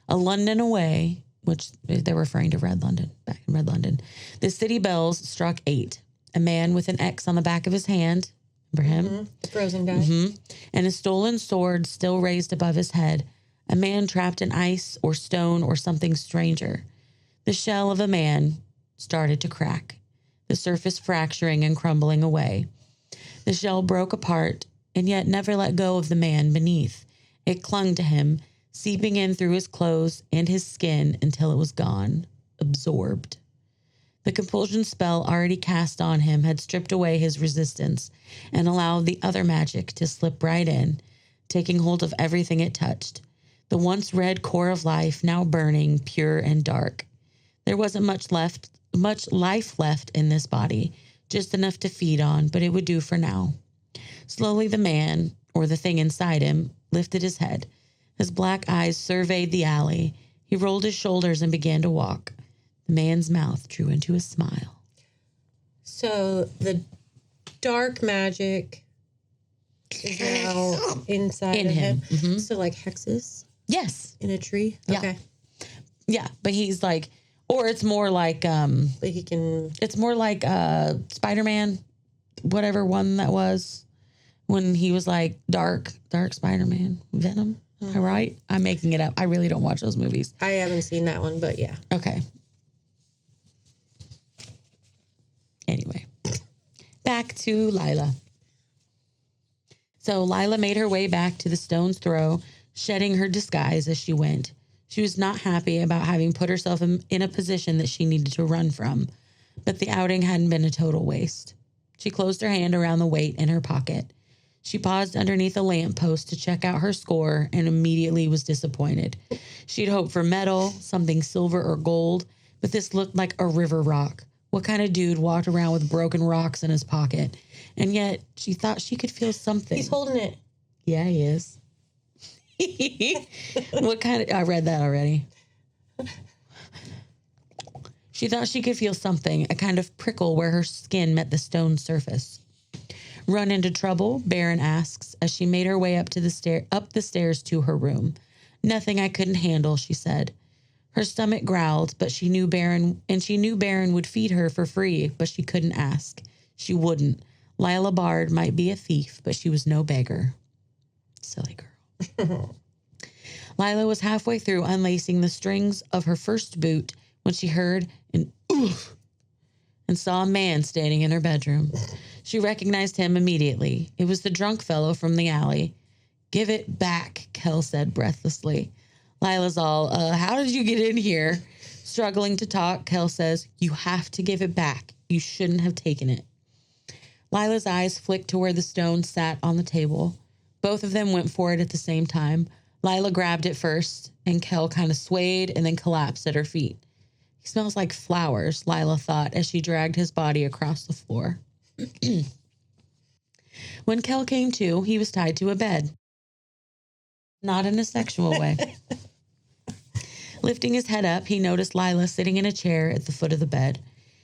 A London away, which they're referring to Red London, back in Red London. The city bells struck 8. A man with an X on the back of his hand. Remember him? Mm-hmm. The frozen guy. Mm-hmm. And a stolen sword still raised above his head. A man trapped in ice or stone or something stranger. The shell of a man started to crack, the surface fracturing and crumbling away. The shell broke apart and yet never let go of the man beneath. It clung to him, seeping in through his clothes and his skin until it was gone, absorbed. The compulsion spell already cast on him had stripped away his resistance and allowed the other magic to slip right in, taking hold of everything it touched. The once red core of life now burning, pure and dark. There wasn't much life left in this body, just enough to feed on, but it would do for now. Slowly the man, or the thing inside him, lifted his head. His black eyes surveyed the alley. He rolled his shoulders and began to walk. The man's mouth drew into a smile. So the dark magic is now inside In of him. him. So like hexes Yes. in a tree. Yeah. Okay. Yeah, but he's like, or it's more like, But he can. it's more like Spider-Man, whatever one that was, when he was like dark Spider-Man, Venom. Am I right? I'm making it up. I really don't watch those movies. I haven't seen that one, but yeah. Okay. Anyway, back to Lila. So Lila made her way back to the stone's throw, shedding her disguise as she went. She was not happy about having put herself in a position that she needed to run from, but the outing hadn't been a total waste. She closed her hand around the weight in her pocket. She paused underneath a lamppost to check out her score and immediately was disappointed. She'd hoped for metal, something silver or gold, but this looked like a river rock. What kind of dude walked around with broken rocks in his pocket? And yet she thought she could feel something. He's holding it. Yeah, he is. What kind of... I read that already. She thought she could feel something, a kind of prickle where her skin met the stone surface. Run into trouble? Baron asks as she made her way up the stairs to her room. Nothing I couldn't handle, she said. Her stomach growled, but she knew Baron would feed her for free, but she couldn't ask. She wouldn't. Lila Bard might be a thief, but she was no beggar. Silly girl. Lila was halfway through unlacing the strings of her first boot when she heard an oof and saw a man standing in her bedroom. She recognized him immediately. It was the drunk fellow from the alley. Give it back, Kell said breathlessly. Lila's all, how did you get in here? Struggling to talk, Kell says, you have to give it back. You shouldn't have taken it. Lila's eyes flicked to where the stone sat on the table. Both of them went for it at the same time. Lila grabbed it first, and Kell kind of swayed and then collapsed at her feet. He smells like flowers, Lila thought as she dragged his body across the floor. When Kell came to, he was tied to a bed. Not in a sexual way. Lifting his head up, he noticed Lila sitting in a chair at the foot of the bed.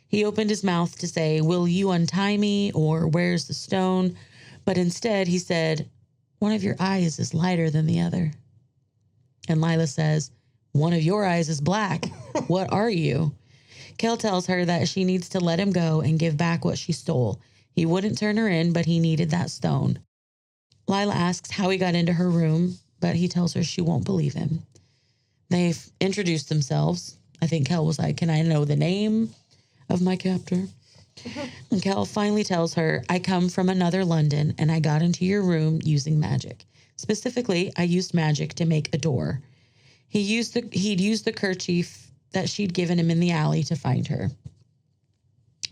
He opened his mouth to say, will you untie me, or where's the stone? But instead, he said, one of your eyes is lighter than the other. And Lila says, one of your eyes is black. What are you? Kell tells her that she needs to let him go and give back what she stole. He wouldn't turn her in, but he needed that stone. Lila asks how he got into her room, but he tells her she won't believe him. They've introduced themselves. I think Kell was like, can I know the name of my captor? And Kell finally tells her, I come from another London, and I got into your room using magic. Specifically, I used magic to make a door. He'd used the kerchief that she'd given him in the alley to find her.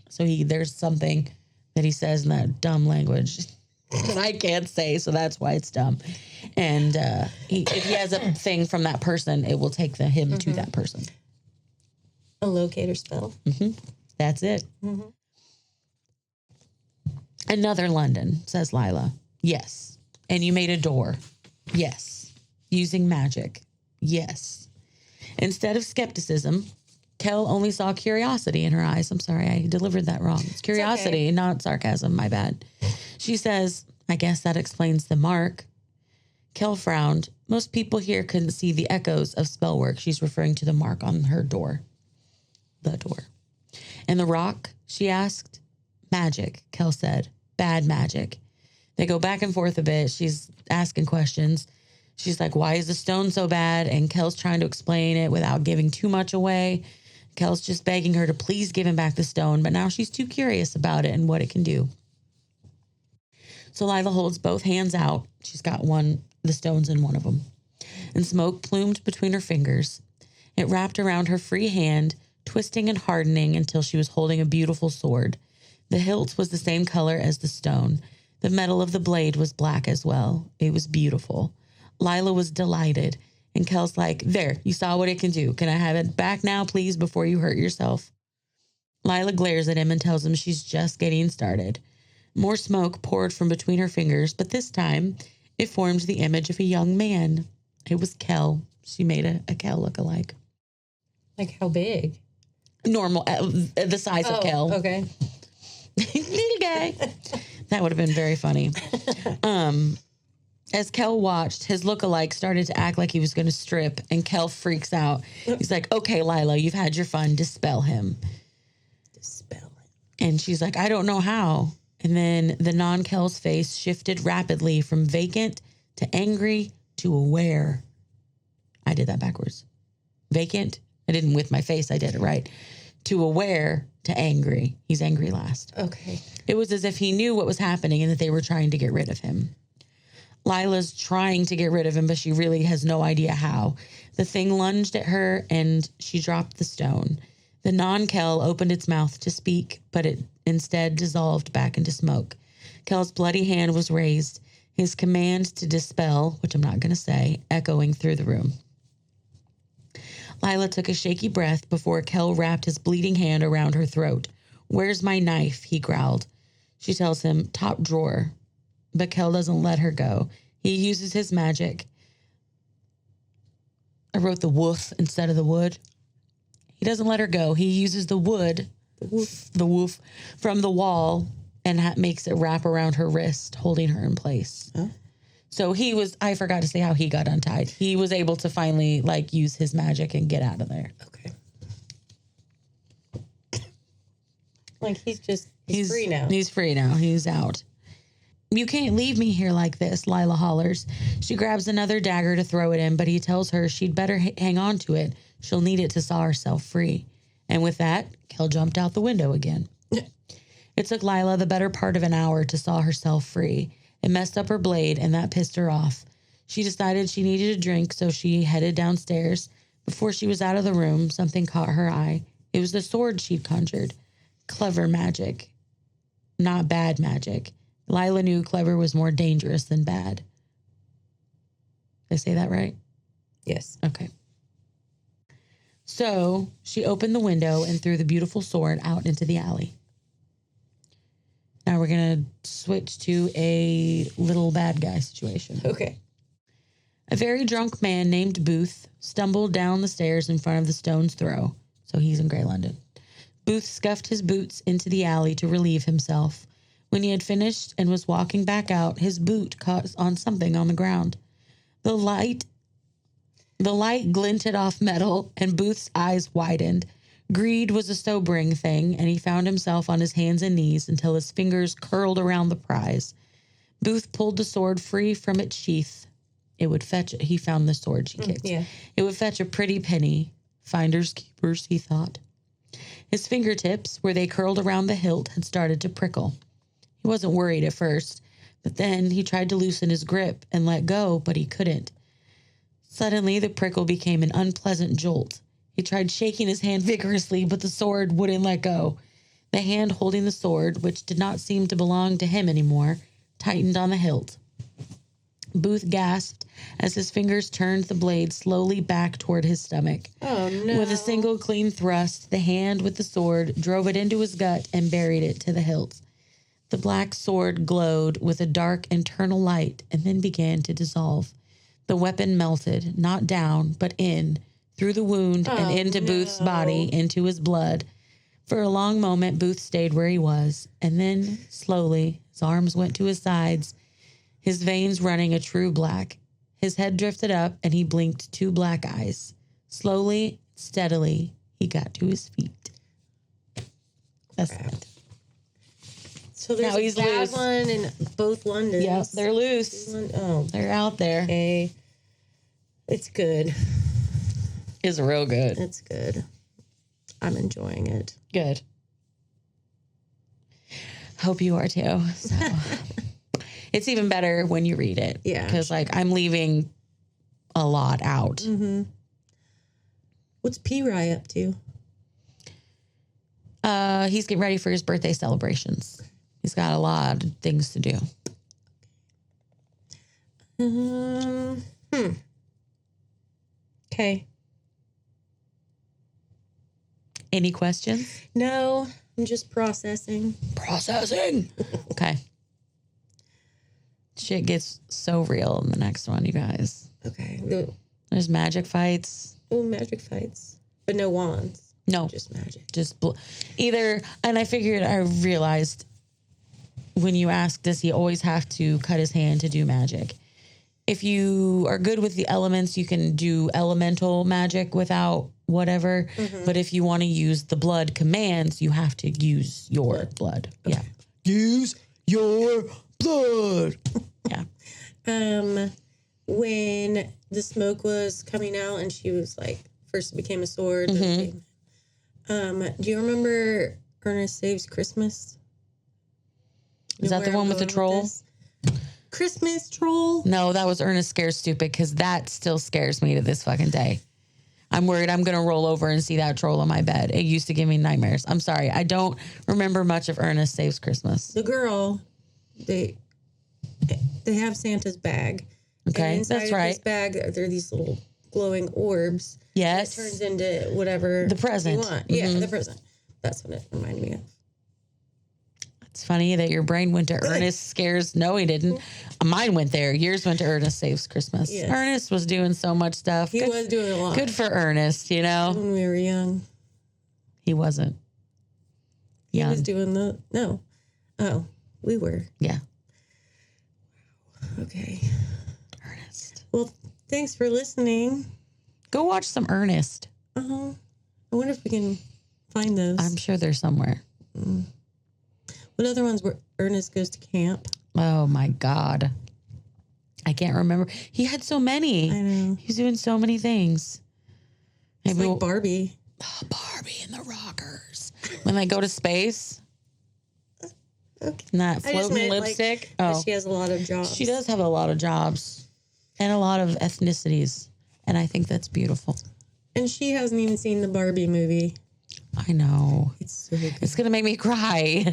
So there's something that he says in that dumb language that I can't say, so that's why it's dumb. And if he has a thing from that person, it will take him to that person. A locator spell. That's it. Another London, says Lila. Yes. And you made a door. Yes. Using magic. Yes. Instead of skepticism, Kell only saw curiosity in her eyes. I'm sorry, I delivered that wrong. It's curiosity, okay. Not sarcasm. My bad. She says, I guess that explains the mark. Kell frowned. Most people here couldn't see the echoes of spell work. She's referring to the mark on her door. The door. And the rock, she asked. Magic, Kell said. Bad magic. They go back and forth a bit. She's asking questions. She's like, why is the stone so bad? And Kell's trying to explain it without giving too much away. Kell's just begging her to please give him back the stone, but now she's too curious about it and what it can do. So Lila holds both hands out. She's got the stones in one of them. And smoke plumed between her fingers. It wrapped around her free hand, twisting and hardening until she was holding a beautiful sword. The hilt was the same color as the stone. The metal of the blade was black as well. It was beautiful. Lila was delighted. And Kell's like, there, you saw what it can do. Can I have it back now, please, before you hurt yourself? Lila glares at him and tells him she's just getting started. More smoke poured from between her fingers, but this time it formed the image of a young man. It was Kell. She made a Kell look-alike. Like how big? Normal, the size of Kell. Okay. Little guy. That would have been very funny. As Kell watched, his lookalike started to act like he was going to strip, and Kell freaks out. He's like, okay, Lila, you've had your fun. Dispel him. Dispel him. And she's like, I don't know how. And then the non-Kell's face shifted rapidly from vacant to angry to aware. I did that backwards. Vacant. I didn't with my face. I did it right. To aware to angry. He's angry last. Okay. It was as if he knew what was happening and that they were trying to get rid of him. Lila's trying to get rid of him, but she really has no idea how. The thing lunged at her and she dropped the stone. The non-Kell opened its mouth to speak, but it instead dissolved back into smoke. Kell's bloody hand was raised, his command to dispel, which I'm not going to say, echoing through the room. Lila took a shaky breath before Kell wrapped his bleeding hand around her throat. Where's my knife? He growled. She tells him, top drawer. But Kell doesn't let her go. He uses his magic. I wrote the woof instead of the wood. He doesn't let her go. He uses the wood, the woof, from the wall and makes it wrap around her wrist, holding her in place. Huh? So I forgot to say how he got untied. He was able to finally use his magic and get out of there. Okay. He's free now. He's free now. He's out. You can't leave me here like this, Lila hollers. She grabs another dagger to throw at him, but he tells her she'd better hang on to it. She'll need it to saw herself free. And with that, Kell jumped out the window again. It took Lila the better part of an hour to saw herself free. It messed up her blade, and that pissed her off. She decided she needed a drink, so she headed downstairs. Before she was out of the room, something caught her eye. It was the sword she'd conjured. Clever magic. Not bad magic. Lila knew clever was more dangerous than bad. Did I say that right? Yes. Okay. So she opened the window and threw the beautiful sword out into the alley. Now we're going to switch to a little bad guy situation. Okay. A very drunk man named Booth stumbled down the stairs in front of the stone's throw. So he's in Grey London. Booth scuffed his boots into the alley to relieve himself. When he had finished and was walking back out, his boot caught on something on the ground. The light glinted off metal, and Booth's eyes widened. Greed was a sobering thing, and he found himself on his hands and knees until his fingers curled around the prize. Booth pulled the sword free from its sheath. He found the sword she kicked. Yeah. It would fetch a pretty penny. Finders keepers, he thought. His fingertips, where they curled around the hilt, had started to prickle. He wasn't worried at first, but then he tried to loosen his grip and let go, but he couldn't. Suddenly, the prickle became an unpleasant jolt. He tried shaking his hand vigorously, but the sword wouldn't let go. The hand holding the sword, which did not seem to belong to him anymore, tightened on the hilt. Booth gasped as his fingers turned the blade slowly back toward his stomach. Oh, no. With a single clean thrust, the hand with the sword drove it into his gut and buried it to the hilt. The black sword glowed with a dark internal light and then began to dissolve. The weapon melted, not down, but in, through the wound and into Booth's body, into his blood. For a long moment, Booth stayed where he was, and then, slowly, his arms went to his sides, his veins running a true black. His head drifted up, and he blinked 2 black eyes. Slowly, steadily, he got to his feet. That's that. So there's now he's a bad loose. one in both Londons. Yep, they're loose. They're out there. Okay. It's good. It's real good. It's good. I'm enjoying it. Good. Hope you are too. So. It's even better when you read it. Yeah. Because, I'm leaving a lot out. Mm-hmm. What's P-Rye up to? He's getting ready for his birthday celebrations. He's got a lot of things to do. Okay. Any questions? No, I'm just processing. Okay. Shit gets so real in the next one, you guys. Okay. There's magic fights. Oh, magic fights. But no wands. No. Just magic. Just either, and I realized when you ask, does he always have to cut his hand to do magic? If you are good with the elements, you can do elemental magic without whatever. But if you want to use the blood commands, you have to use your blood. Okay. Yeah. Use your blood. Yeah. When the smoke was coming out and she was like, first it became a sword. Then do you remember Ernest Saves Christmas? Is that the one with the troll? Christmas troll? No, that was Ernest Scares Stupid, because that still scares me to this fucking day. I'm worried I'm going to roll over and see that troll on my bed. It used to give me nightmares. I'm sorry. I don't remember much of Ernest Saves Christmas. The girl, they have Santa's bag. Okay, and inside that's of right. This bag, there are these little glowing orbs. Yes. It turns into whatever the present. you want. Yeah, the present. That's what it reminded me of. It's funny that your brain went to Ernest Scares. No, he didn't. Mine went there. Yours went to Ernest Saves Christmas. Yes. Ernest was doing so much stuff. He was doing a lot. Good for Ernest, you know? When we were young. He wasn't. He was doing no. Oh, we were. Yeah. Okay. Ernest. Well, thanks for listening. Go watch some Ernest. I wonder if we can find those. I'm sure they're somewhere. What other ones were Ernest Goes to Camp? Oh, my God. I can't remember. He had so many. I know. He was doing so many things. Maybe like Barbie. Oh, Barbie and the Rockers. When they go to space. Okay. And that floating lipstick. Like, she has a lot of jobs. She does have a lot of jobs. And a lot of ethnicities. And I think that's beautiful. And she hasn't even seen the Barbie movie. I know. It's so good. It's going to make me cry.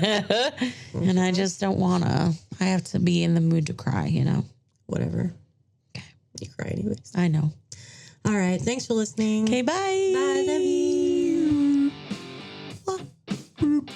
And I just don't want to. I have to be in the mood to cry, you know? Whatever. Okay. You cry anyways. I know. All right. Thanks for listening. Okay, bye. Bye. Love you.